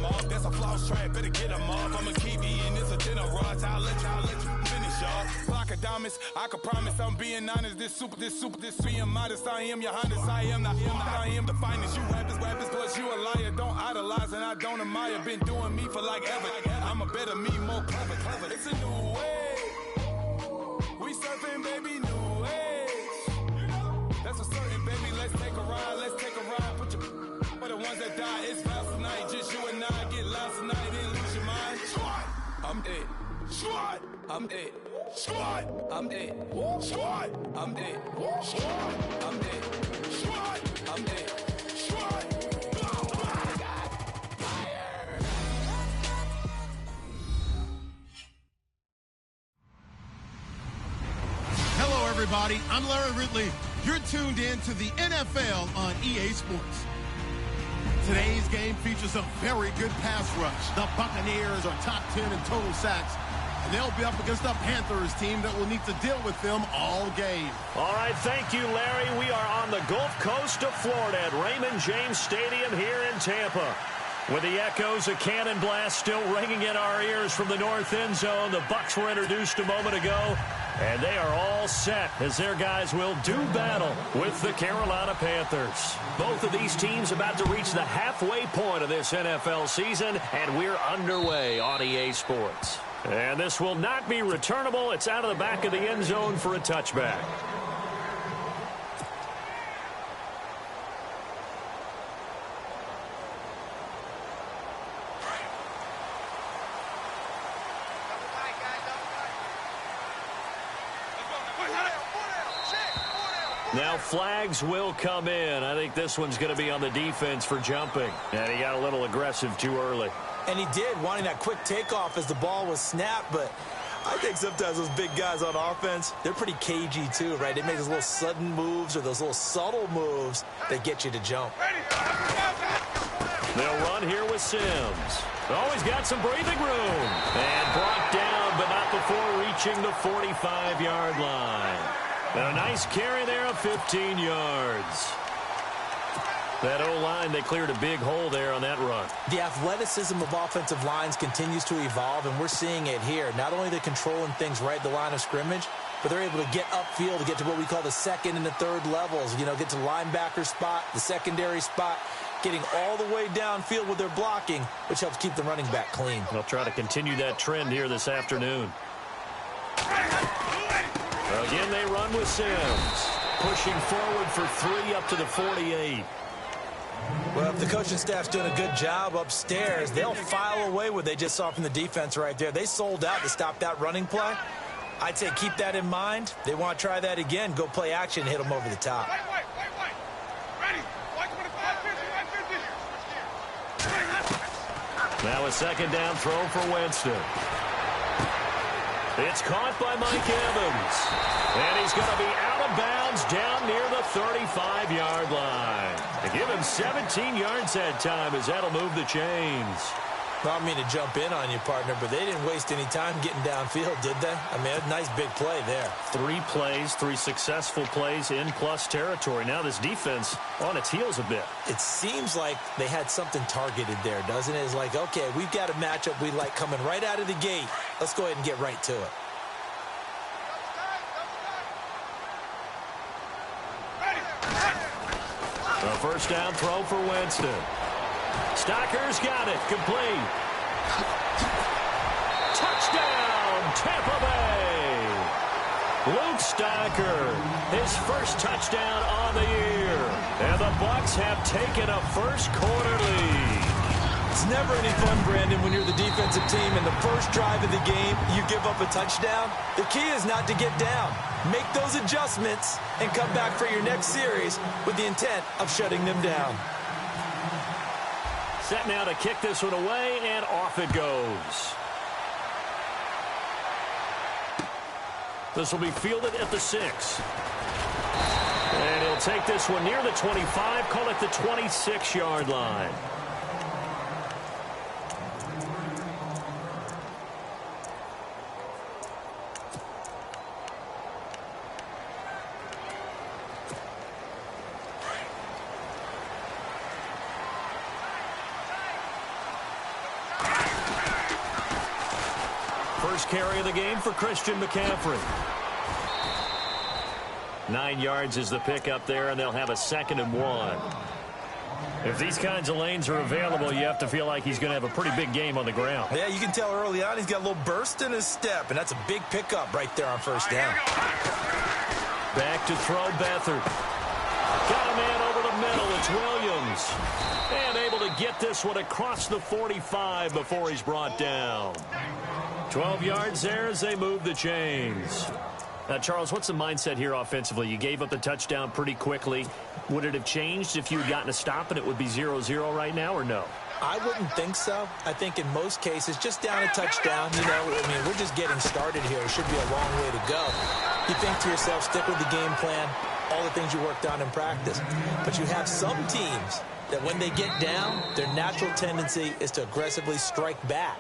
them off. That's a floss track, better get them off. I'ma keep eating this a dinner rush. I'll let you finish, y'all. Flock of diamonds, I can promise I'm being honest. This being modest. I am your highness, I am the finest. You rappers, plus you a liar. Don't idolize and I don't admire. Been doing me for like ever. I'm a better me, more clever. It's a new way. We surfing, baby, new age. That's a certain, baby. Let's take a ride. Put your for the ones that die. It's vows tonight. Just you and I get lost tonight. Then lose your mind. Squad, I'm dead. Squad, I'm dead. Squad, I'm dead. Squad, I'm dead. Squad, I'm dead. Squad, I'm dead. Squad. Hello, everybody. I'm Larry Ridley. You're tuned in to the NFL on EA Sports. Today's game features a very good pass rush. The Buccaneers are top 10 in total sacks, and they'll be up against a Panthers team that will need to deal with them all game. All right, thank you, Larry. We are on the Gulf Coast of Florida at Raymond James Stadium here in Tampa. With the echoes of cannon blast still ringing in our ears from the north end zone, the Bucs were introduced a moment ago, and they are all set as their guys will do battle with the Carolina Panthers. Both of these teams about to reach the halfway point of this NFL season, and we're underway on EA Sports. And this will not be returnable. It's out of the back of the end zone for a touchback. Now flags will come in. I think this one's going to be on the defense for jumping. And he got a little aggressive too early. And he did, wanting that quick takeoff as the ball was snapped. But I think sometimes those big guys on offense, they're pretty cagey too, right? They make those little sudden moves or those little subtle moves that get you to jump. They'll run here with Sims. Always got some breathing room. And brought down, but not before reaching the 45-yard line. And a nice carry there of 15 yards. That O-line, they cleared a big hole there on that run. The athleticism of offensive lines continues to evolve, and we're seeing it here. Not only they're controlling things right at the line of scrimmage, but they're able to get upfield to get to what we call the second and the third levels. You know, get to the linebacker spot, the secondary spot, getting all the way downfield with their blocking, which helps keep the running back clean. They'll try to continue that trend here this afternoon. Again, they run with Sims. Pushing forward for 3 up to the 48. Well, if the coaching staff's doing a good job upstairs, they'll file away what they just saw from the defense right there. They sold out to stop that running play. I'd say keep that in mind. They want to try that again. Go play action and hit them over the top. Now a second down throw for Winston. It's caught by Mike Evans. And he's going to be out of bounds down near the 35-yard line. They give him 17 yards that time as that'll move the chains. I don't mean to jump in on you, partner, but they didn't waste any time getting downfield, did they? I mean, a nice big play there. 3 plays, 3 successful plays in plus territory. Now this defense on its heels a bit. It seems like they had something targeted there, doesn't it? It's like, okay, we've got a matchup we like coming right out of the gate. Let's go ahead and get right to it. A first down throw for Winston. Stocker's got it. Complete. Touchdown, Tampa Bay. Luke Stocker, his first touchdown on the year. And the Bucs have taken a first-quarter lead. It's never any fun, Brandon, when you're the defensive team and the first drive of the game, you give up a touchdown. The key is not to get down. Make those adjustments and come back for your next series with the intent of shutting them down. Set now to kick this one away, and off it goes. This will be fielded at the 6. And he'll take this one near the 25, call it the 26-yard line. first carry of the game for Christian McCaffrey. 9 yards is the pickup there, and they'll have a 2nd and 1. If these kinds of lanes are available, you have to feel like he's going to have a pretty big game on the ground. Yeah, you can tell early on he's got a little burst in his step, and that's a big pickup right there on first down. Back to throw Beathard. Got a man over the middle. It's Williams. And able to get this one across the 45 before he's brought down. 12 yards there as they move the chains. Now, Charles, what's the mindset here offensively? You gave up the touchdown pretty quickly. Would it have changed if you had gotten a stop and it would be 0-0 right now, or no? I wouldn't think so. I think in most cases, just down a touchdown, you know, I mean, we're just getting started here. It should be a long way to go. You think to yourself, stick with the game plan, all the things you worked on in practice. But you have some teams that when they get down, their natural tendency is to aggressively strike back.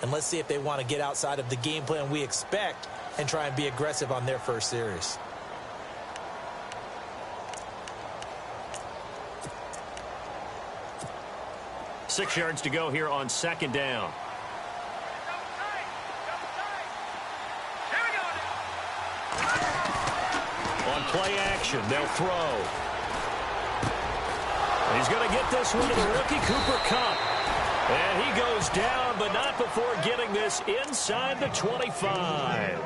And let's see if they want to get outside of the game plan we expect and try and be aggressive on their first series. Six yards to go here on 2nd down. On play action, they'll throw. He's going to get this one to the rookie, Cooper Kupp. And he goes down, but not before getting this inside the 25.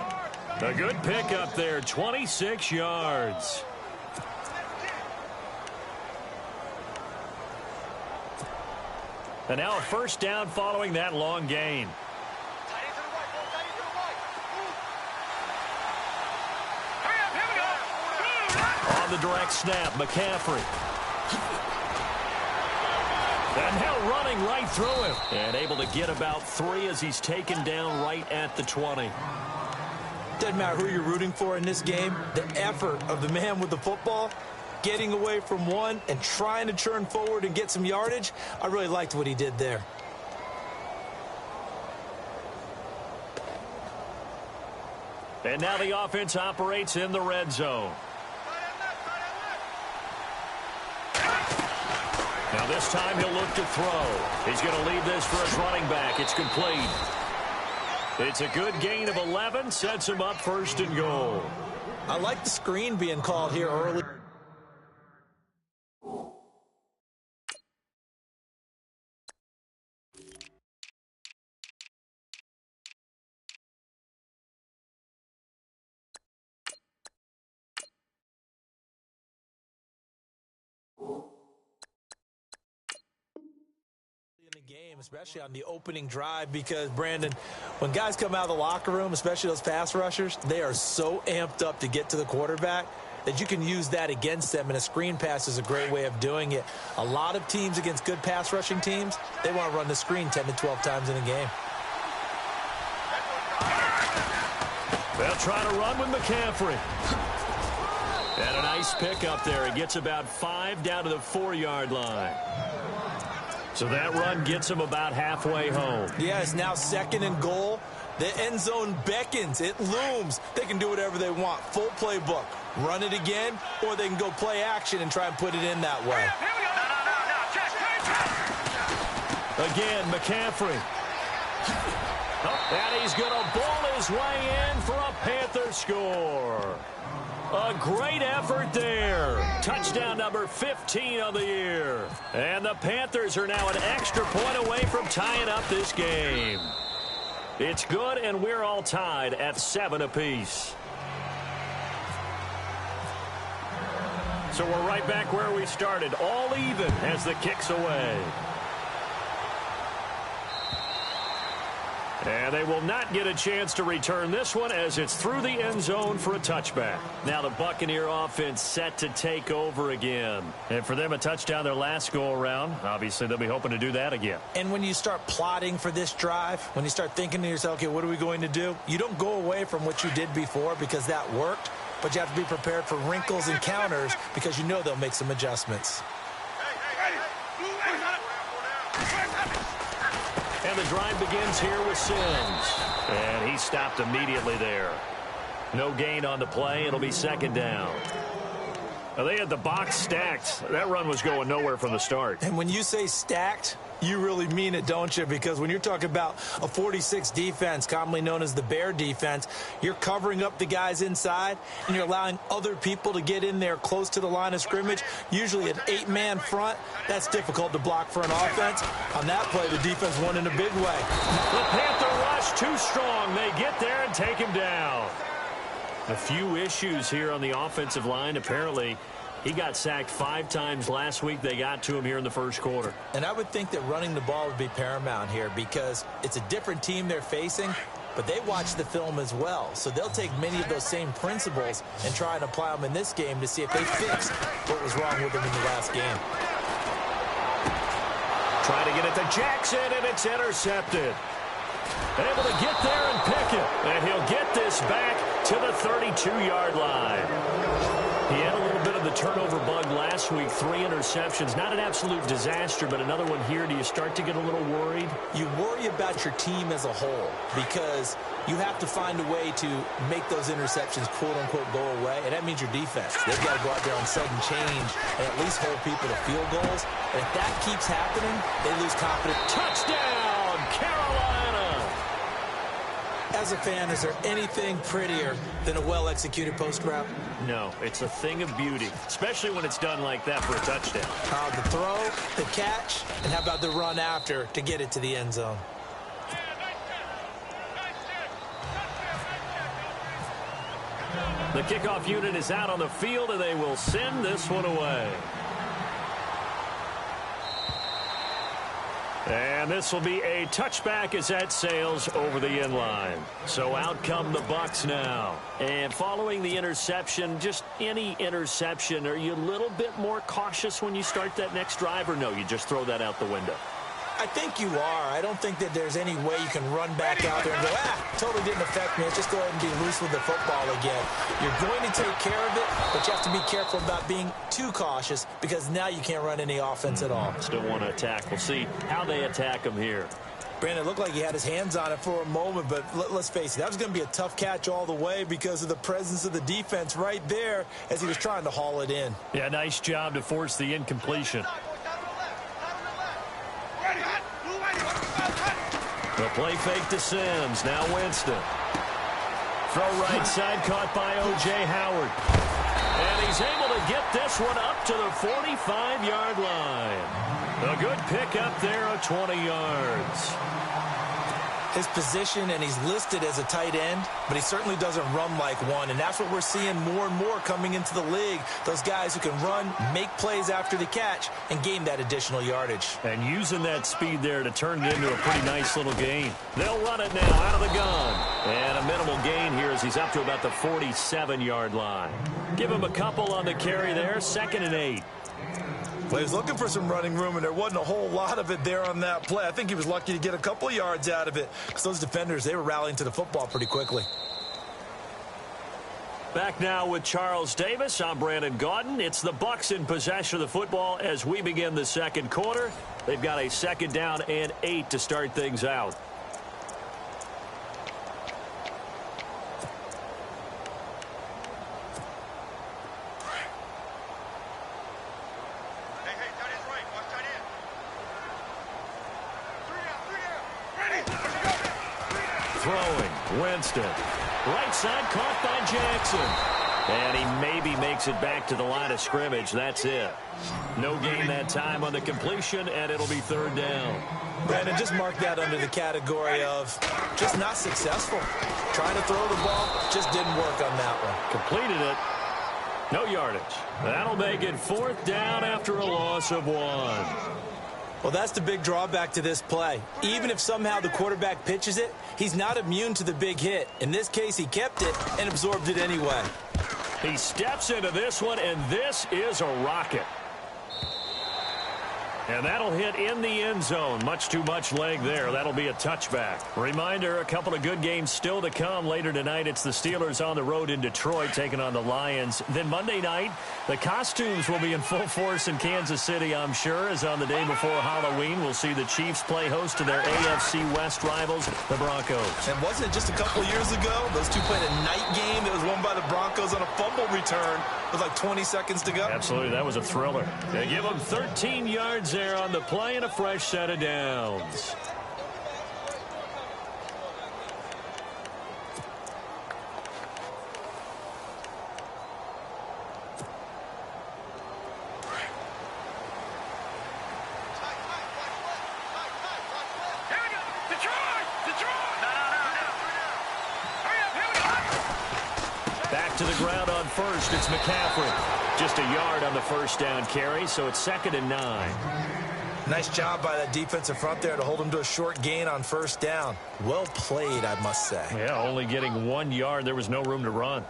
A good pickup there, 26 yards. And now a first down following that long gain. On the direct snap, McCaffrey. And now running right through him. And able to get about 3 as he's taken down right at the 20. Doesn't matter who you're rooting for in this game. The effort of the man with the football, getting away from one and trying to turn forward and get some yardage, I really liked what he did there. And now the offense operates in the red zone. Now this time he'll look to throw. He's going to lead this for his running back. It's complete. It's a good gain of 11, sets him up 1st and goal. I like the screen being called here early. Game, especially on the opening drive, because Brandon, when guys come out of the locker room, especially those pass rushers, they are so amped up to get to the quarterback that you can use that against them, and a screen pass is a great way of doing it. A lot of teams against good pass rushing teams, they want to run the screen 10 to 12 times in a game. They'll try to run with McCaffrey. And a nice pickup there. He gets about 5 down to the 4-yard line. So that run gets him about halfway home. Yeah, it's now 2nd and goal. The end zone beckons. It looms. They can do whatever they want. Full playbook. Run it again, or they can go play action and try and put it in that way. Again, McCaffrey. And he's going to ball his way in for a Panther score. A great effort there. Touchdown number 15 of the year. And the Panthers are now an extra point away from tying up this game. It's good, and we're all tied at 7 apiece. So we're right back where we started, all even as the kick's away. And they will not get a chance to return this one as it's through the end zone for a touchback. Now the Buccaneer offense set to take over again. And for them, a touchdown their last go-around. Obviously, they'll be hoping to do that again. And when you start plotting for this drive, when you start thinking to yourself, okay, what are we going to do? You don't go away from what you did before because that worked, but you have to be prepared for wrinkles and counters because you know they'll make some adjustments. And the drive begins here with Sims. And he stopped immediately there. No gain on the play. It'll be 2nd down. Now, they had the box stacked. That run was going nowhere from the start. And when you say stacked, You really mean it, don't you? Because when you're talking about a 46 defense, commonly known as the Bear defense, you're covering up the guys inside, and you're allowing other people to get in there close to the line of scrimmage, usually an 8-man front. That's difficult to block for an offense. On that play, the defense won in a big way. The Panther rush too strong. They get there and take him down. A few issues here on the offensive line. Apparently, he got sacked 5 times last week. They got to him here in the first quarter. And I would think that running the ball would be paramount here because it's a different team they're facing, but they watch the film as well. So they'll take many of those same principles and try and apply them in this game to see if they fix what was wrong with them in the last game. Try to get it to Jackson, and it's intercepted. Able to get there and pick it. And he'll get this back to the 32-yard line. He had a little bit of the turnover bug last week, 3 interceptions. Not an absolute disaster, but another one here. Do you start to get a little worried? You worry about your team as a whole because you have to find a way to make those interceptions, quote-unquote, go away, and that means your defense. They've got to go out there on sudden change and at least hold people to field goals. And if that keeps happening, they lose confidence. Touchdown, Carolina! As a fan, is there anything prettier than a well-executed post route? No, it's a thing of beauty, especially when it's done like that for a touchdown. The throw, the catch, and how about the run after to get it to the end zone? The kickoff unit is out on the field, and they will send this one away. And this will be a touchback as that sails over the end line. So out come the Bucks now. And following the interception, just any interception, are you a little bit more cautious when you start that next drive, or no, you just throw that out the window? I think you are. I don't think that there's any way you can run back out there and go, totally didn't affect me. Let's just go ahead and be loose with the football again. You're going to take care of it, but you have to be careful about being too cautious because now you can't run any offense at all. Still want to attack. We'll see how they attack him here. Brandon, it looked like he had his hands on it for a moment, but let's face it, that was going to be a tough catch all the way because of the presence of the defense right there as he was trying to haul it in. Yeah, nice job to force the incompletion. The play fake to Sims. Now Winston. Throw right side caught by O.J. Howard. And he's able to get this one up to the 45-yard line. A good pickup there of 20 yards. His position, and he's listed as a tight end, but he certainly doesn't run like one, and that's what we're seeing more and more coming into the league. Those guys who can run, make plays after the catch, and gain that additional yardage. And using that speed there to turn it into a pretty nice little gain. They'll run it now out of the gun. And a minimal gain here as he's up to about the 47-yard line. Give him a couple on the carry there, 2nd and 8. Well, he was looking for some running room, and there wasn't a whole lot of it there on that play. I think he was lucky to get a couple of yards out of it because those defenders, they were rallying to the football pretty quickly. Back now with Charles Davis. I'm Brandon Gaudin. It's the Bucks in possession of the football as we begin the second quarter. They've got a 2nd down and 8 to start things out. Throwing, Winston. Right side caught by Jackson. And he maybe makes it back to the line of scrimmage. That's it. No gain that time on the completion, and it'll be 3rd down. Brandon, just mark that under the category of just not successful. Trying to throw the ball, just didn't work on that one. Completed it. No yardage. That'll make it 4th down after a loss of 1. Well, that's the big drawback to this play. Even if somehow the quarterback pitches it, he's not immune to the big hit. In this case, he kept it and absorbed it anyway. He steps into this one, and this is a rocket. And that'll hit in the end zone. Much too much leg there. That'll be a touchback. Reminder, a couple of good games still to come. Later tonight, it's the Steelers on the road in Detroit taking on the Lions. Then Monday night, the costumes will be in full force in Kansas City, I'm sure, as on the day before Halloween, we'll see the Chiefs play host to their AFC West rivals, the Broncos. And wasn't it just a couple years ago, those two played a night game that was won by the Broncos on a fumble return with like 20 seconds to go? Absolutely. That was a thriller. They give them 13 yards yards there on the play and a fresh set of downs. Back to the ground on first. It's McCaffrey. Just a yard on the first down carry, so it's 2nd and 9. Nice job by that defensive front there to hold him to a short gain on first down. Well played, I must say. Yeah, only getting 1 yard. There was no room to run.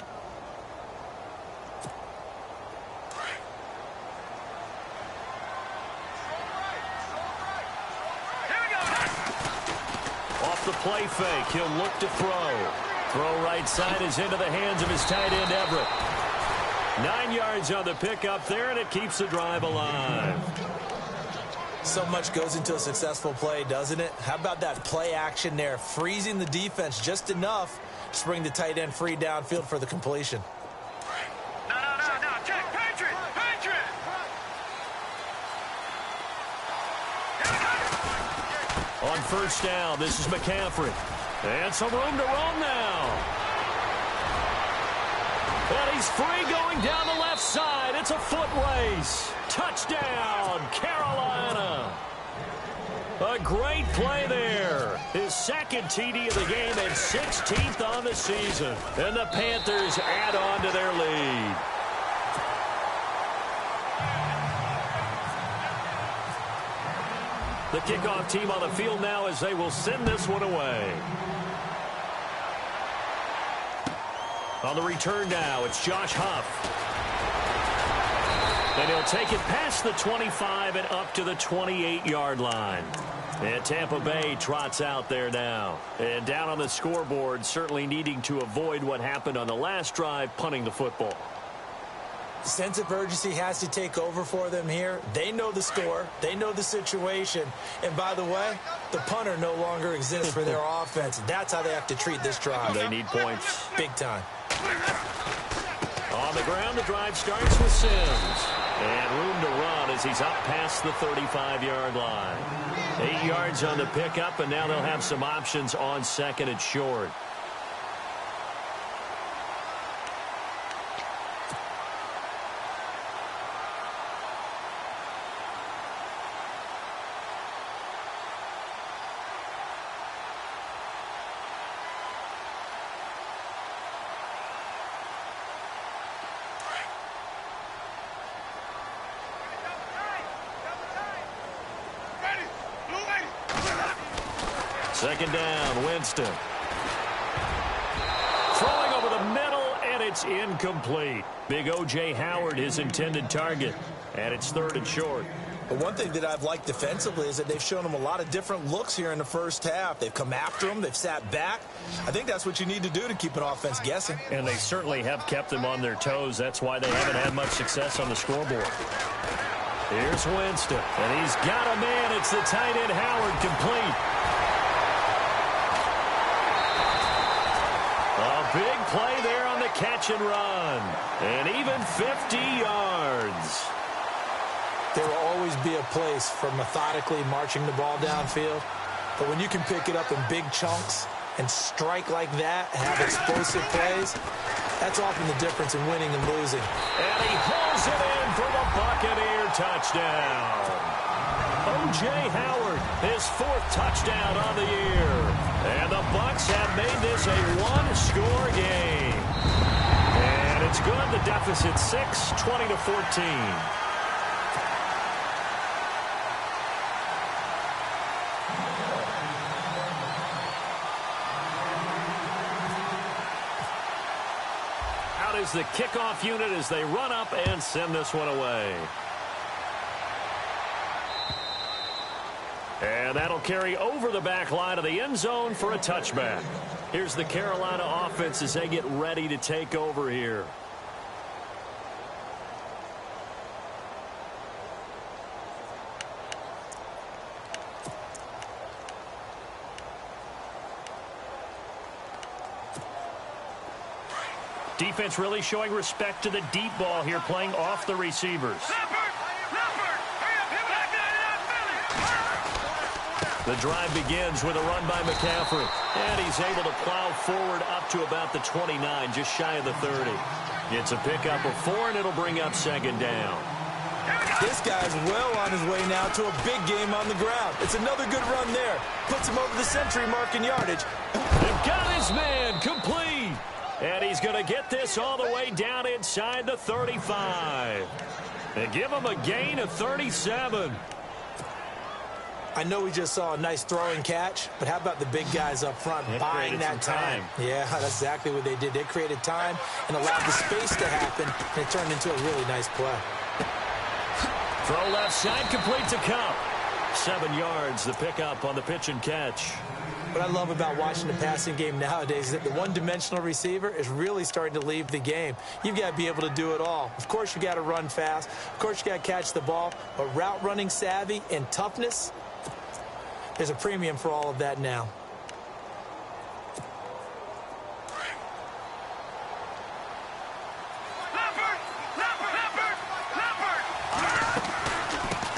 Off the play fake, he'll look to throw. Throw right side is into the hands of his tight end, Everett. 9 yards on the pickup there, and it keeps the drive alive. So much goes into a successful play, doesn't it? How about that play action there, freezing the defense just enough to bring the tight end free downfield for the completion. No, check, Patriot. On first down, this is McCaffrey. And some room to roam now. And he's free going down the left side. It's a foot race. Touchdown, Carolina. A great play there. His 2nd TD of the game and 16th on the season. And the Panthers add on to their lead. The kickoff team on the field now as they will send this one away. On the return now, it's Josh Huff. And he'll take it past the 25 and up to the 28-yard line. And Tampa Bay trots out there now. And down on the scoreboard, certainly needing to avoid what happened on the last drive, punting the football. Sense of urgency has to take over for them here. They know the score. They know the situation. And by the way, the punter no longer exists for their offense. That's how they have to treat this drive. They need points. Big time. On the ground, the drive starts with Sims. And room to run as he's up past the 35-yard line. 8 yards on the pickup, and now they'll have some options on 2nd and short. Second down, Winston. Throwing over the middle, and it's incomplete. Big O.J. Howard, his intended target. And it's 3rd and short. But one thing that I've liked defensively is that they've shown him a lot of different looks here in the first half. They've come after him. They've sat back. I think that's what you need to do to keep an offense guessing. And they certainly have kept them on their toes. That's why they haven't had much success on the scoreboard. Here's Winston. And he's got a man. It's the tight end Howard, complete. A big play there on the catch and run. And even 50 yards. There will always be a place for methodically marching the ball downfield. But when you can pick it up in big chunks and strike like that, have explosive plays, that's often the difference in winning and losing. And he hauls it in for the Buccaneer touchdown. O.J. Howard, his 4th touchdown on the year. And the Bucs have made this a one-score game. And it's good. The deficit 6, 20-14. Out is the kickoff unit as they run up and send this one away. And that'll carry over the back line of the end zone for a touchback. Here's the Carolina offense as they get ready to take over here. Defense really showing respect to the deep ball here, playing off the receivers. The drive begins with a run by McCaffrey. And he's able to plow forward up to about the 29, just shy of the 30. It's a pickup of 4, and it'll bring up second down. This guy's well on his way now to a big game on the ground. It's another good run there. Puts him over the century mark in yardage. They've got his man complete. And he's going to get this all the way down inside the 35. And give him a gain of 37. I know we just saw a nice throwing catch, but how about the big guys up front buying that time? Yeah, that's exactly what they did. They created time and allowed the space to happen, and it turned into a really nice play. Throw left side, complete to Cup. 7 yards, the pickup on the pitch and catch. What I love about watching the passing game nowadays is that the one-dimensional receiver is really starting to leave the game. You've got to be able to do it all. Of course, you got to run fast. Of course, you got to catch the ball. But route running savvy and toughness, there's a premium for all of that now.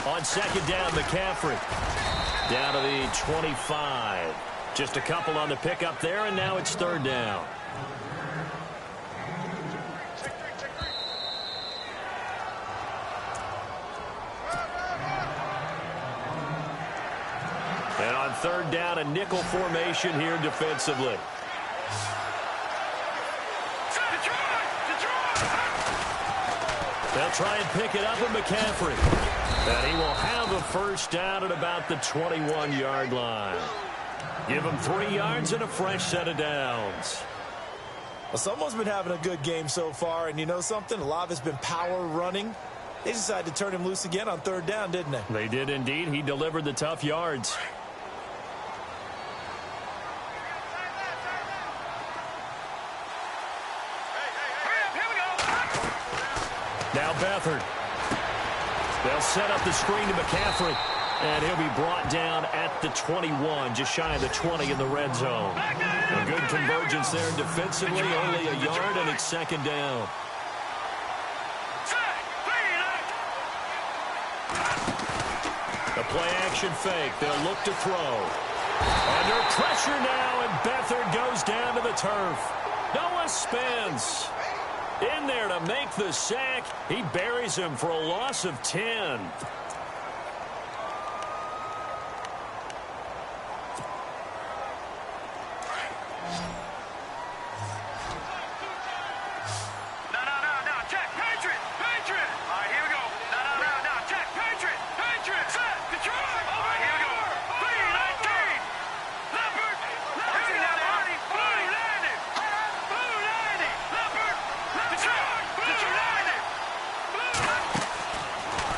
On second down, McCaffrey. Down to the 25. Just a couple on the pickup there, and now it's third down. And on third down, a nickel formation here defensively. They'll try and pick it up with McCaffrey. And he will have a first down at about the 21-yard line. Give him 3 yards and a fresh set of downs. Well, someone's been having a good game so far, and you know something? A lot of it's been power running. They decided to turn him loose again on third down, didn't they? They did indeed. He delivered the tough yards. Now Beathard. They'll set up the screen to McCaffrey. And he'll be brought down at the 21, just shy of the 20 in the red zone. A good convergence there defensively, only a yard, and it's second down. The play-action fake. They'll look to throw. Under pressure now, and Beathard goes down to the turf. Noah spins. In there to make the sack. He buries him for a loss of 10.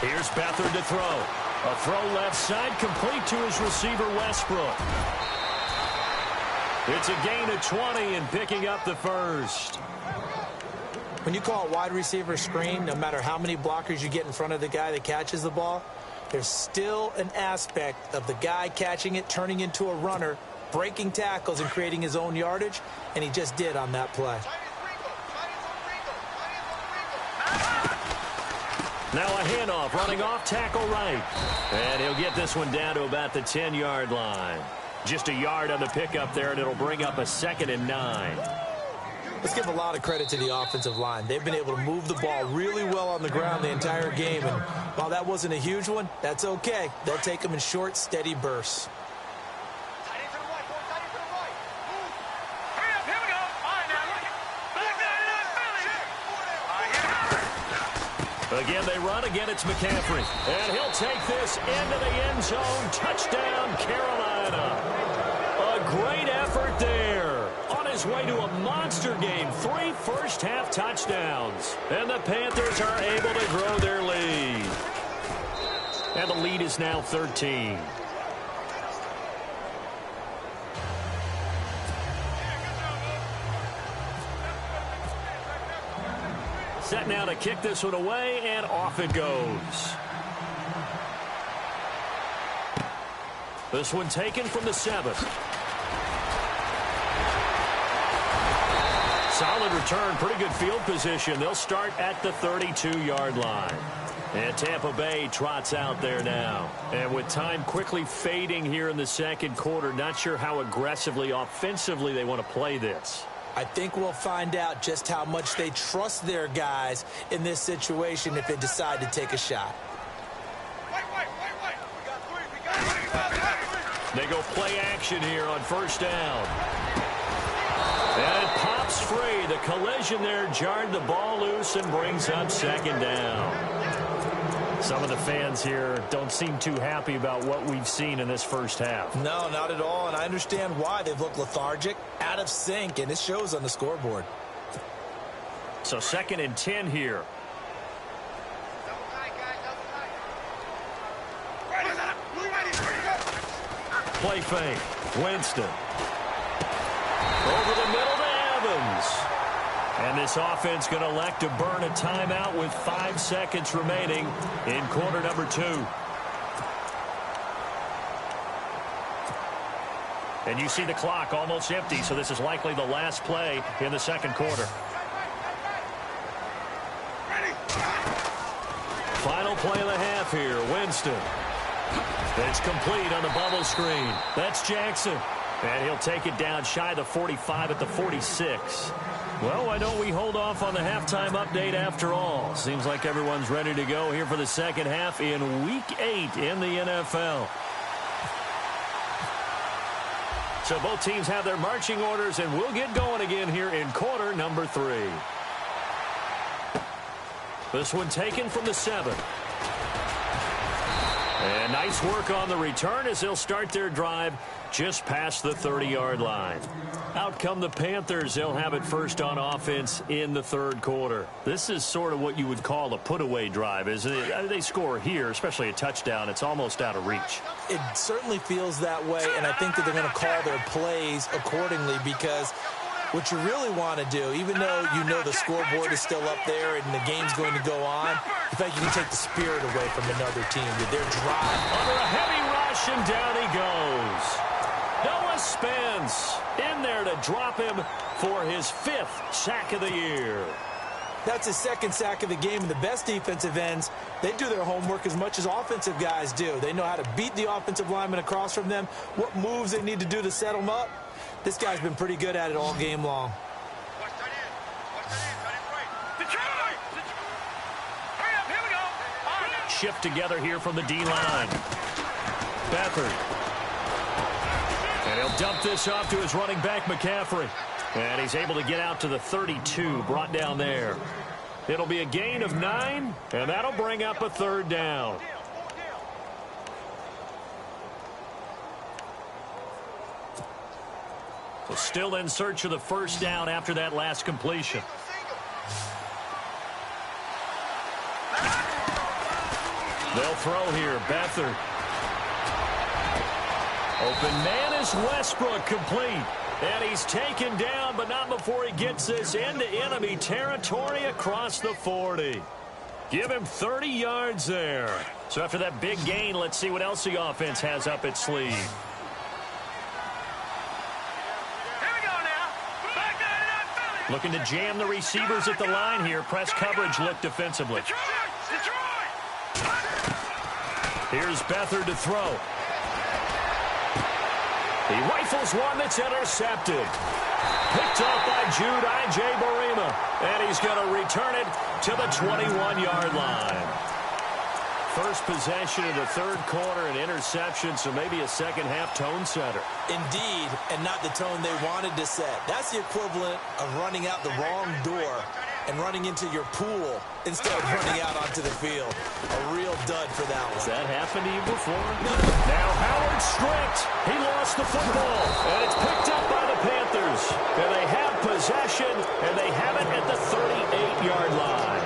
Here's Beathard to throw. A throw left side, complete to his receiver, Westbrook. It's a gain of 20 and picking up the first. When you call a wide receiver screen, no matter how many blockers you get in front of the guy that catches the ball, there's still an aspect of the guy catching it, turning into a runner, breaking tackles and creating his own yardage, and he just did on that play. Now a handoff, running off tackle right. And he'll get this one down to about the 10-yard line. Just a yard on the pickup there, and it'll bring up a 2nd and 9. Let's give a lot of credit to the offensive line. They've been able to move the ball really well on the ground the entire game. And while that wasn't a huge one, that's okay. They'll take them in short, steady bursts. Again, they run. Again, it's McCaffrey. And he'll take this into the end zone. Touchdown, Carolina. A great effort there. On his way to a monster game. 3 first-half touchdowns. And the Panthers are able to grow their lead. And the lead is now 13. Set now to kick this one away, and off it goes. This one taken from the 7. Solid return, pretty good field position. They'll start at the 32-yard line. And Tampa Bay trots out there now. And with time quickly fading here in the second quarter, not sure how aggressively, offensively they want to play this. I think we'll find out just how much they trust their guys in this situation if they decide to take a shot. They go play action here on first down. And it pops free. The collision there jarred the ball loose and brings up second down. Some of the fans here don't seem too happy about what we've seen in this first half. No, not at all, and I understand why. They've looked lethargic, out of sync, and it shows on the scoreboard. So 2nd and 10 here. Play fake. Winston. Over the middle to Evans. And this offense going to elect to burn a timeout with 5 seconds remaining in quarter number 2. And you see the clock almost empty, so this is likely the last play in the second quarter. Final play of the half here. Winston. It's complete on the bubble screen. That's Jackson. And he'll take it down shy of the 45 at the 46. Well, why don't we hold off on the halftime update after all? Seems like everyone's ready to go here for the second half in Week 8 in the NFL. So both teams have their marching orders, and we'll get going again here in quarter number 3. This one taken from the 7. And nice work on the return as they'll start their drive just past the 30-yard line. Out come the Panthers. They'll have it first on offense in the third quarter. This is sort of what you would call a put-away drive, isn't it? They score here, especially a touchdown. It's almost out of reach. It certainly feels that way, and I think that they're going to call their plays accordingly because what you really want to do, even though you know the scoreboard is still up there and the game's going to go on, in fact, you can take the spirit away from another team with their drive. Under a heavy rush, and down he goes. Noah Spence in there to drop him for his 5th sack of the year. That's his 2nd sack of the game, and the best defensive ends, they do their homework as much as offensive guys do. They know how to beat the offensive lineman across from them, what moves they need to do to set them up. This guy's been pretty good at it all game long. Shift together here from the D-line. Beathard. And he'll dump this off to his running back, McCaffrey. And he's able to get out to the 32, brought down there. It'll be a gain of 9, and that'll bring up a 3rd down. So still in search of the first down after that last completion. They'll throw here. Beathard. Open man is Westbrook, complete. And he's taken down, but not before he gets this into enemy territory across the 40. Give him 30 yards there. So after that big gain, let's see what else the offense has up its sleeve. Looking to jam the receivers at the line here. Press coverage look defensively. Here's Beathard to throw. He rifles one that's intercepted. Picked up by Jude Ije-Barima. And he's going to return it to the 21-yard line. First possession of the third quarter, an interception, so maybe a second-half tone setter. Indeed, and not the tone they wanted to set. That's the equivalent of running out the wrong door and running into your pool instead of running out onto the field. A real dud for that one. Has that happened to you before? Now Howard stripped. He lost the football, and it's picked up by the Panthers. And they have possession, and they have it at the 38-yard line.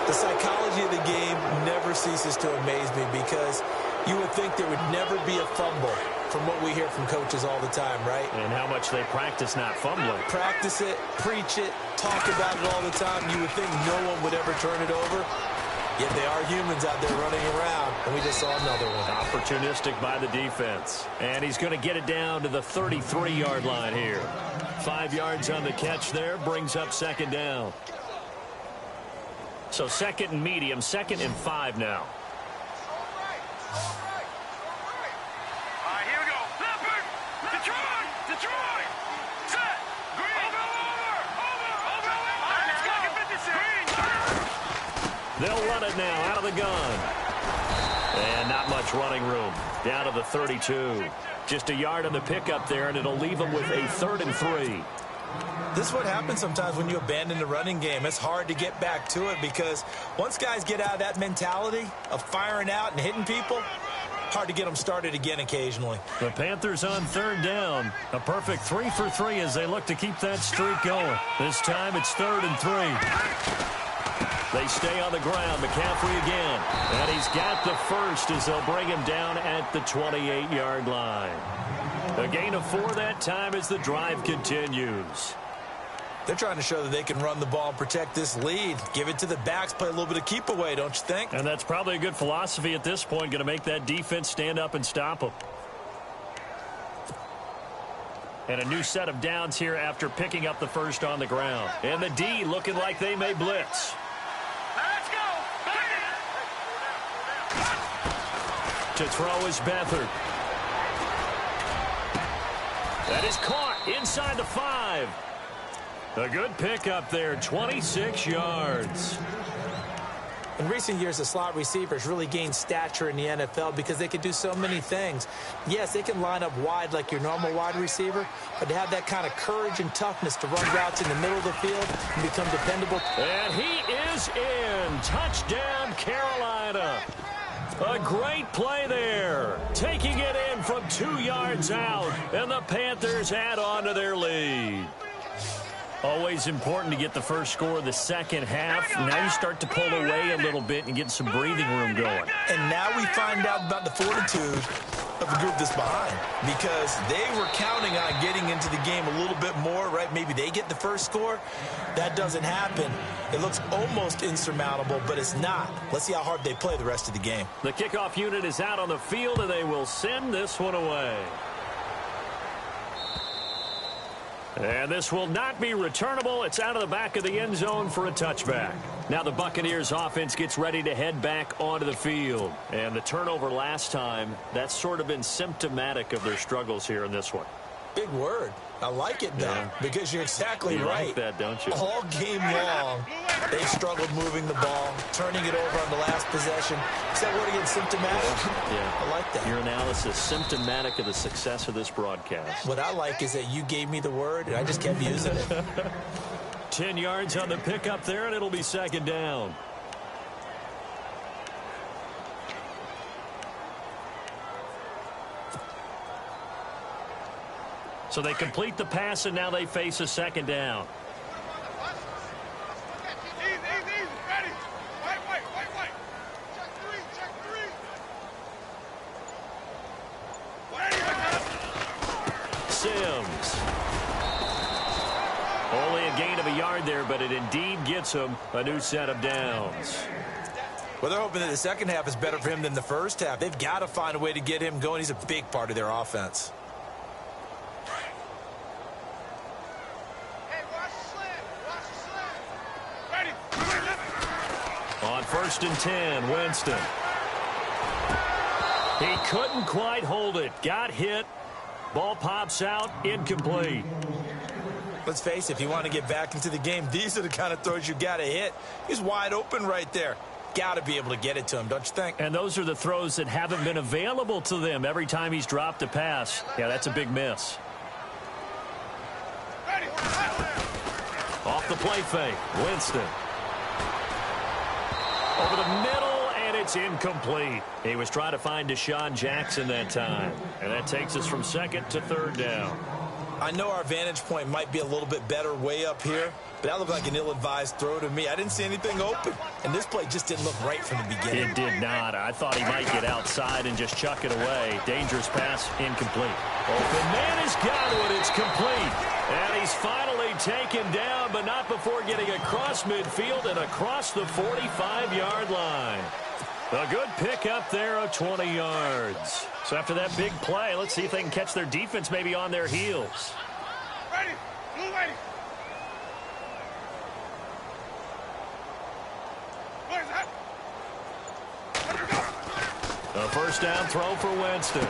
The psychology of the game never ceases to amaze me because you would think there would never be a fumble from what we hear from coaches all the time, right? And how much they practice not fumbling. Practice it, preach it, talk about it all the time. You would think no one would ever turn it over. Yet they are humans out there running around, and we just saw another one. Opportunistic by the defense. And he's going to get it down to the 33-yard line here. 5 yards on the catch there, brings up second down. So second and medium, 2nd and 5 now. Here we go. Leopard! Detroit! Detroit! Set! Green! Over! Let's go! Get 56! They'll run it now out of the gun. And not much running room. Down to the 32. Just a yard on the pickup there, and it'll leave them with a 3rd and 3. This is what happens sometimes when you abandon the running game. It's hard to get back to it because once guys get out of that mentality of firing out and hitting people, hard to get them started again occasionally. The Panthers on 3rd down. A perfect 3 for 3 as they look to keep that streak going. This time it's 3rd and 3. They stay on the ground. McCaffrey again. And he's got the first as they'll bring him down at the 28-yard line. A gain of 4 that time as the drive continues. They're trying to show that they can run the ball and protect this lead. Give it to the backs, play a little bit of keep away, don't you think? And that's probably a good philosophy at this point, going to make that defense stand up and stop them. And a new set of downs here after picking up the first on the ground. And the D looking like they may blitz. Let's go! To throw is Beathard. That is caught inside the 5. A good pickup there, 26 yards. In recent years, the slot receivers really gained stature in the NFL because they can do so many things. Yes, they can line up wide like your normal wide receiver, but to have that kind of courage and toughness to run routes in the middle of the field and become dependable. And he is in. Touchdown, Carolina. A great play there. Taking it in from 2 yards out, and the Panthers add on to their lead. Always important to get the first score of the second half. Now you start to pull away a little bit and get some breathing room going. And now we find out about the fortitude of the group that's behind because they were counting on getting into the game a little bit more, right? Maybe they get the first score. That doesn't happen. It looks almost insurmountable, but it's not. Let's see how hard they play the rest of the game. The kickoff unit is out on the field, and they will send this one away. And this will not be returnable. It's out of the back of the end zone for a touchback. Now the Buccaneers offense gets ready to head back onto the field. And the turnover last time, that's sort of been symptomatic of their struggles here in this one. Big word. I like it, though, because you're exactly you right. Like that, don't you? All game long, they've struggled moving the ball, turning it over on the last possession. Is that word again, symptomatic? Yeah. I like that. Your analysis, symptomatic of the success of this broadcast. What I like is that you gave me the word, and I just kept using it. 10 yards on the pickup there, and it'll be 2nd down. So they complete the pass, and now they face a 2nd down. Easy. Ready. Wait. Check three. Sims. Only a gain of a yard there, but it indeed gets him a new set of downs. Well, they're hoping that the second half is better for him than the first half. They've got to find a way to get him going. He's a big part of their offense. On 1st and 10, Winston. He couldn't quite hold it. Got hit. Ball pops out. Incomplete. Let's face it, if you want to get back into the game, these are the kind of throws you got to hit. He's wide open right there. Got to be able to get it to him, don't you think? And those are the throws that haven't been available to them every time he's dropped a pass. Yeah, that's a big miss. Off the play fake, Winston. Over the middle, and it's incomplete. He was trying to find Deshaun Jackson that time. And that takes us from 2nd to 3rd down. I know our vantage point might be a little bit better way up here, but that looked like an ill-advised throw to me. I didn't see anything open, and this play just didn't look right from the beginning. It did not. I thought he might get outside and just chuck it away. Dangerous pass, incomplete. Open man has got it. It's complete. And he's finally taken down, but not before getting across midfield and across the 45-yard line. A good pick up there of 20 yards. So after that big play, let's see if they can catch their defense maybe on their heels. Ready. Blue ready. A first down throw for Winston.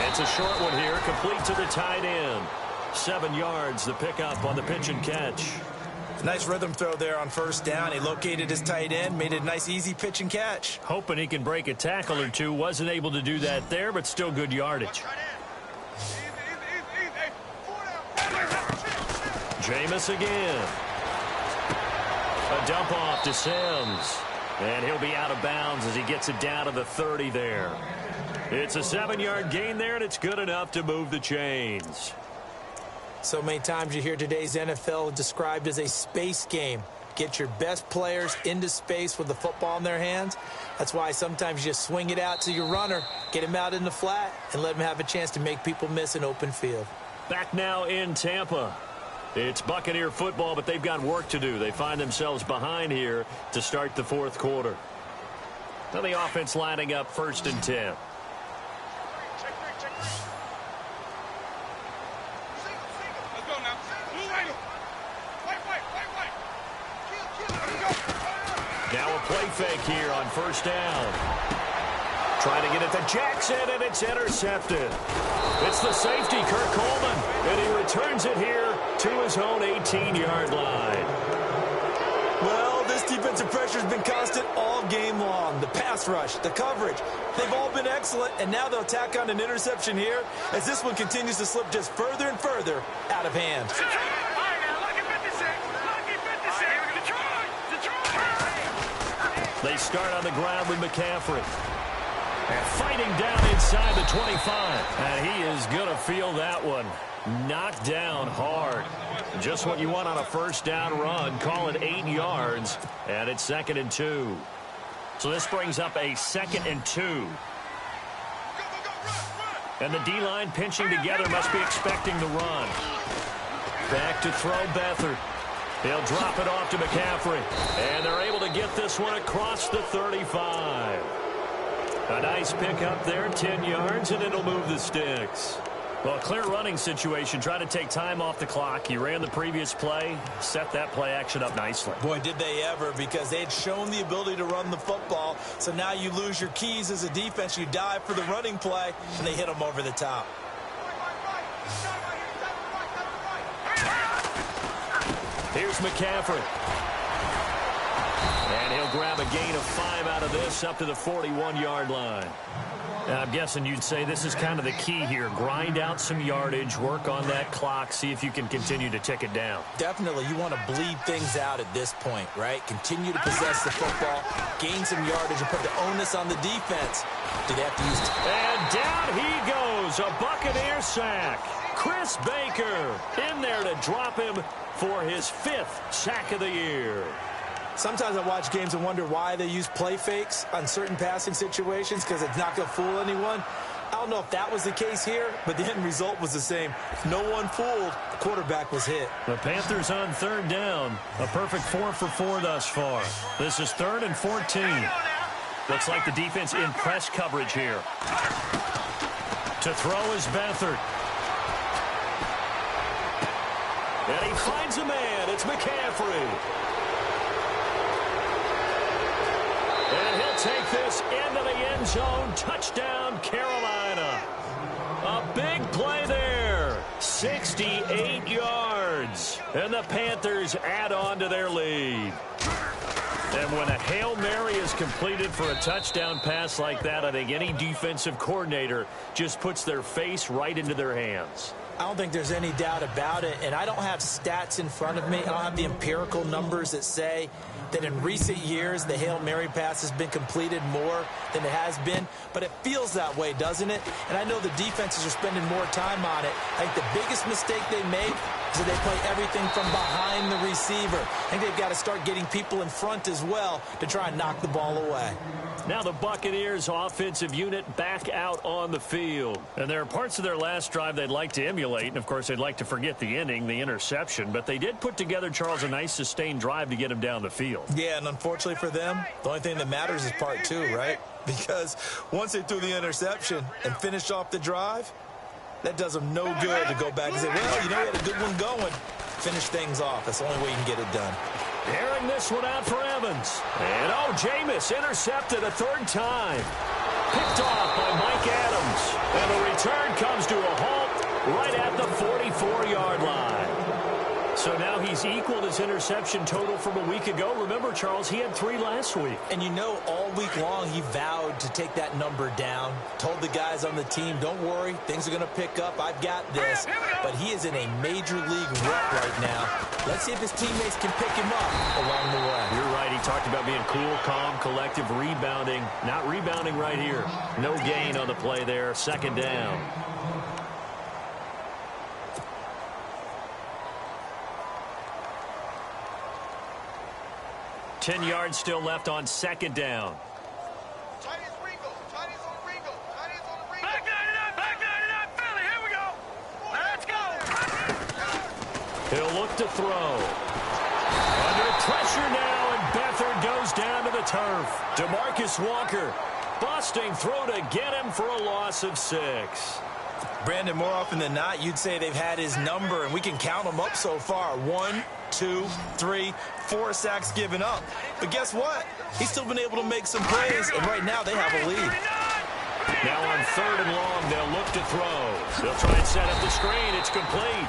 It's a short one here, complete to the tight end. 7 yards, the pickup on the pitch and catch. Nice rhythm throw there on first down. He located his tight end, made it a nice, easy pitch and catch. Hoping he can break a tackle or two. Wasn't able to do that there, but still good yardage. Jameis again. A dump off to Sims. And he'll be out of bounds as he gets it down to the 30 there. It's a 7-yard gain there, and it's good enough to move the chains. So many times you hear today's NFL described as a space game. Get your best players into space with the football in their hands. That's why sometimes you just swing it out to your runner, get him out in the flat, and let him have a chance to make people miss an open field. Back now in Tampa. It's Buccaneer football, but they've got work to do. They find themselves behind here to start the fourth quarter. Now the offense lining up 1st and 10. Now a play fake here on first down. Trying to get it to Jackson, and it's intercepted. It's the safety, Kirk Coleman, and he returns it here to his own 18-yard line. Well, this defensive pressure has been constant all game long. The pass rush, the coverage, they've all been excellent, and now they'll tack on an interception here as this one continues to slip just further and further out of hand. They start on the ground with McCaffrey. And fighting down inside the 25. And he is going to feel that one. Knocked down hard. Just what you want on a first down run. Call it 8 yards. And it's 2nd and 2. So this brings up a 2nd and 2. And the D-line pinching together must be expecting the run. Back to throw Beathard. He'll drop it off to McCaffrey. And they're able to get this one across the 35. A nice pick up there, 10 yards, and it'll move the sticks. Well, a clear running situation. Try to take time off the clock. He ran the previous play, set that play action up nicely. Boy, did they ever, because they had shown the ability to run the football. So now you lose your keys as a defense. You dive for the running play, and they hit them over the top. Here's McCaffrey. And he'll grab a gain of 5 out of this up to the 41-yard line. Now, I'm guessing you'd say this is kind of the key here. Grind out some yardage, work on that clock, see if you can continue to tick it down. Definitely. You want to bleed things out at this point, right? Continue to possess the football, gain some yardage, and put the onus on the defense. Do they have to use And down he goes. A Buccaneer sack. Chris Baker in there to drop him for his 5th sack of the year. Sometimes I watch games and wonder why they use play fakes on certain passing situations, because it's not going to fool anyone. I don't know if that was the case here, but the end result was the same. No one fooled. The quarterback was hit. The Panthers on 3rd down. A perfect 4 for 4 thus far. This is 3rd and 14. Looks like the defense in press coverage here. To throw is Beathard. And he finds a man. It's McCaffrey. And he'll take this into the end zone. Touchdown, Carolina. A big play there. 68 yards. And the Panthers add on to their lead. And when a Hail Mary is completed for a touchdown pass like that, I think any defensive coordinator just puts their face right into their hands. I don't think there's any doubt about it, and I don't have stats in front of me. I don't have the empirical numbers that say that in recent years the Hail Mary pass has been completed more than it has been, but it feels that way, doesn't it? And I know the defenses are spending more time on it. I think the biggest mistake they make is that they play everything from behind the receiver. I think they've got to start getting people in front as well to try and knock the ball away. Now the Buccaneers offensive unit back out on the field. And there are parts of their last drive they'd like to emulate. And, of course, they'd like to forget the inning, the interception. But they did put together, Charles, a nice sustained drive to get him down the field. Yeah, and unfortunately for them, the only thing that matters is part 2, right? Because once they threw the interception and finished off the drive, that does them no good to go back and say, well, you know, we had a good one going. Finish things off. That's the only way you can get it done. Airing this one out for Evans. And, Jameis intercepted a 3rd time. Picked off by Mike Adams. And the return comes to a halt right at the 44-yard line. So now he's equaled his interception total from a week ago. Remember, Charles, he had 3 last week. And you know, all week long he vowed to take that number down. Told the guys on the team, don't worry, things are going to pick up. I've got this. But he is in a major league rut right now. Let's see if his teammates can pick him up along the way. You're right. He talked about being cool, calm, collective, rebounding. Not rebounding right here. No gain on the play there. 2nd down. Ten yards still left on 2nd down. Back 99, Philly, here we go. Let's go. He'll look to throw. Under pressure now, and Beathard goes down to the turf. DeMarcus Walker busting throw to get him for a loss of 6. Brandon, more often than not, you'd say they've had his number, and we can count them up so far. 1, 2, 3, 4 sacks given up. But guess what? He's still been able to make some plays, and right now they have a lead. Now on 3rd and long, they'll look to throw. They'll try and set up the screen. It's complete.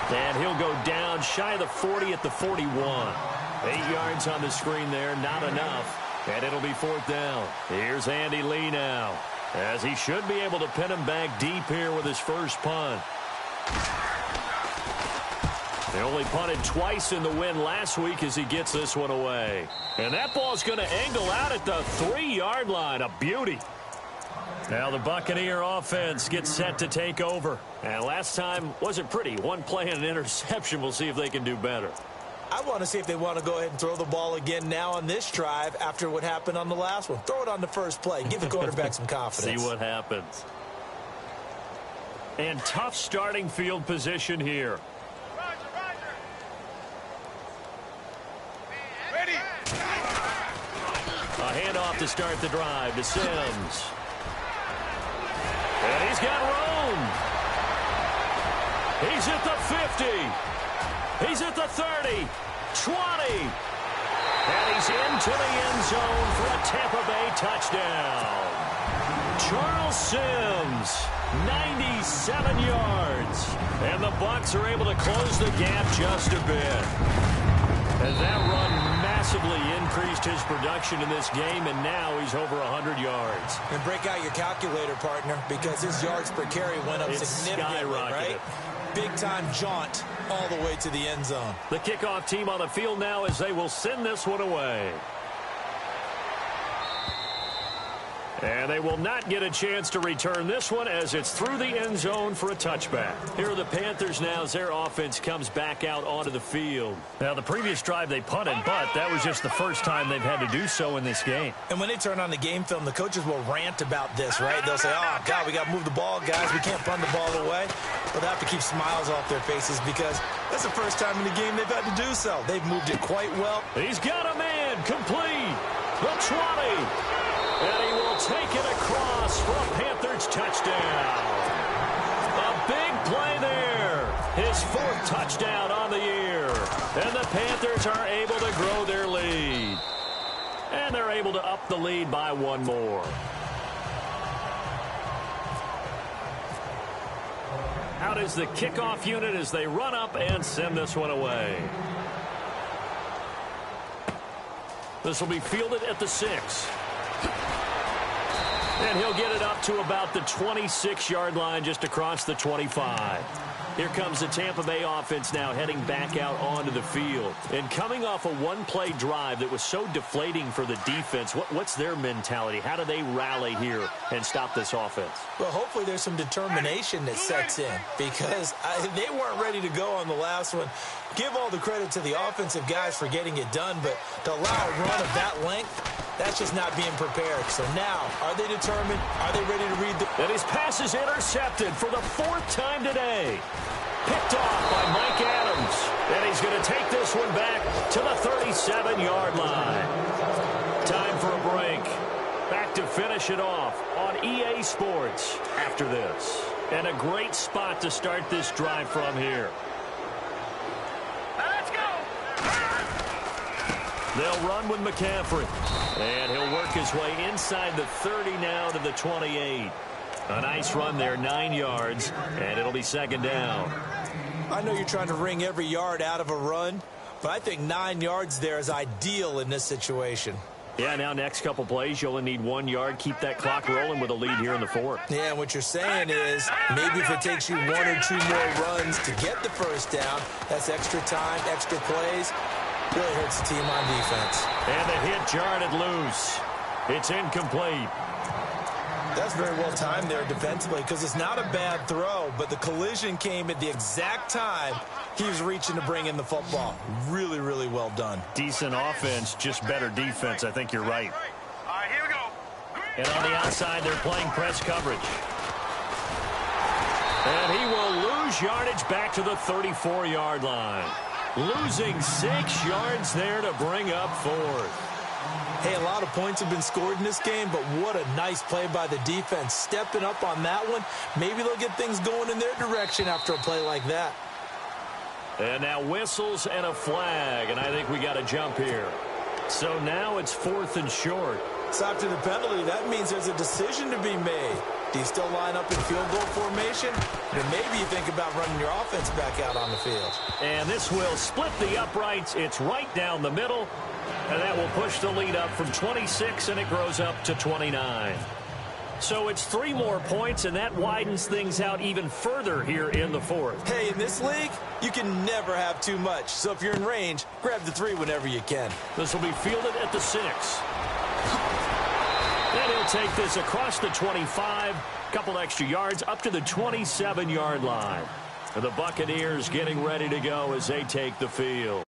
And he'll go down shy of the 40 at the 41. 8 yards on the screen there, not enough. And it'll be 4th down. Here's Andy Lee now, as he should be able to pin him back deep here with his first punt. They only punted twice in the win last week as he gets this one away. And that ball's going to angle out at the 3-yard line. A beauty. Now the Buccaneer offense gets set to take over. And last time wasn't pretty. 1 play and an interception. We'll see if they can do better. I want to see if they want to go ahead and throw the ball again now on this drive after what happened on the last one. Throw it on the first play. Give the quarterback some confidence. See what happens. And tough starting field position here. A handoff to start the drive to Sims. And he's got room. He's at the 50. He's at the 30. 20. And he's into the end zone for a Tampa Bay touchdown. Charles Sims, 97 yards. And the Bucs are able to close the gap just a bit. And that run massively increased his production in this game, and now he's over 100 yards. And break out your calculator, partner, because his yards per carry went up significantly, right? Big-time jaunt all the way to the end zone. The kickoff team on the field now as they will send this one away. And they will not get a chance to return this one as it's through the end zone for a touchback. Here are the Panthers now as their offense comes back out onto the field. Now, the previous drive they punted, but that was just the first time they've had to do so in this game. And when they turn on the game film, the coaches will rant about this, right? They'll say, oh, God, we got to move the ball, guys. We can't punt the ball away. But they have to keep smiles off their faces because that's the first time in the game they've had to do so. They've moved it quite well. He's got a man complete. The 20. And he will take it across for a Panthers touchdown. A big play there. His 4th touchdown on the year. And the Panthers are able to grow their lead. And they're able to up the lead by 1 more. Out is the kickoff unit as they run up and send this one away. This will be fielded at the 6. And he'll get it up to about the 26-yard line just across the 25. Here comes the Tampa Bay offense now heading back out onto the field. And coming off a 1-play drive that was so deflating for the defense, what's their mentality? How do they rally here and stop this offense? Well, hopefully there's some determination that sets in because they weren't ready to go on the last one. Give all the credit to the offensive guys for getting it done, but to allow a run of that length, that's just not being prepared. So now, are they determined? Are they ready to read the... And his pass is intercepted for the 4th time today. Picked off by Mike Adams. And he's going to take this one back to the 37-yard line. Time for a break. Back to finish it off on EA Sports after this. And a great spot to start this drive from here. Let's go. They'll run with McCaffrey. And he'll work his way inside the 30 now to the 28. A nice run there, 9 yards, and it'll be second down. I know you're trying to wring every yard out of a run, but I think 9 yards there is ideal in this situation. Yeah, now next couple plays, you only need 1 yard. Keep that clock rolling with a lead here in the fourth. Yeah, and what you're saying is maybe if it takes you 1 or 2 more runs to get the first down, that's extra time, extra plays. Really hurts the team on defense. And the hit jarred it loose. It's incomplete. That's very well timed there defensively because it's not a bad throw, but the collision came at the exact time he was reaching to bring in the football. Really, really well done. Decent offense, just better defense. I think you're right. All right, here we go. And on the outside, they're playing press coverage. And he will lose yardage back to the 34-yard line. Losing 6 yards there to bring up fourth. Hey, a lot of points have been scored in this game, but what a nice play by the defense. Stepping up on that one, maybe they'll get things going in their direction after a play like that. And now whistles and a flag, and I think we got a jump here. So now it's 4th and short. So after the penalty, that means there's a decision to be made. Do you still line up in field goal formation? Then maybe you think about running your offense back out on the field. And this will split the uprights. It's right down the middle. And that will push the lead up from 26, and it grows up to 29. So it's 3 more points, and that widens things out even further here in the fourth. Hey, in this league, you can never have too much. So if you're in range, grab the 3 whenever you can. This will be fielded at the 6. And he'll take this across the 25, couple extra yards up to the 27-yard line. And the Buccaneers getting ready to go as they take the field.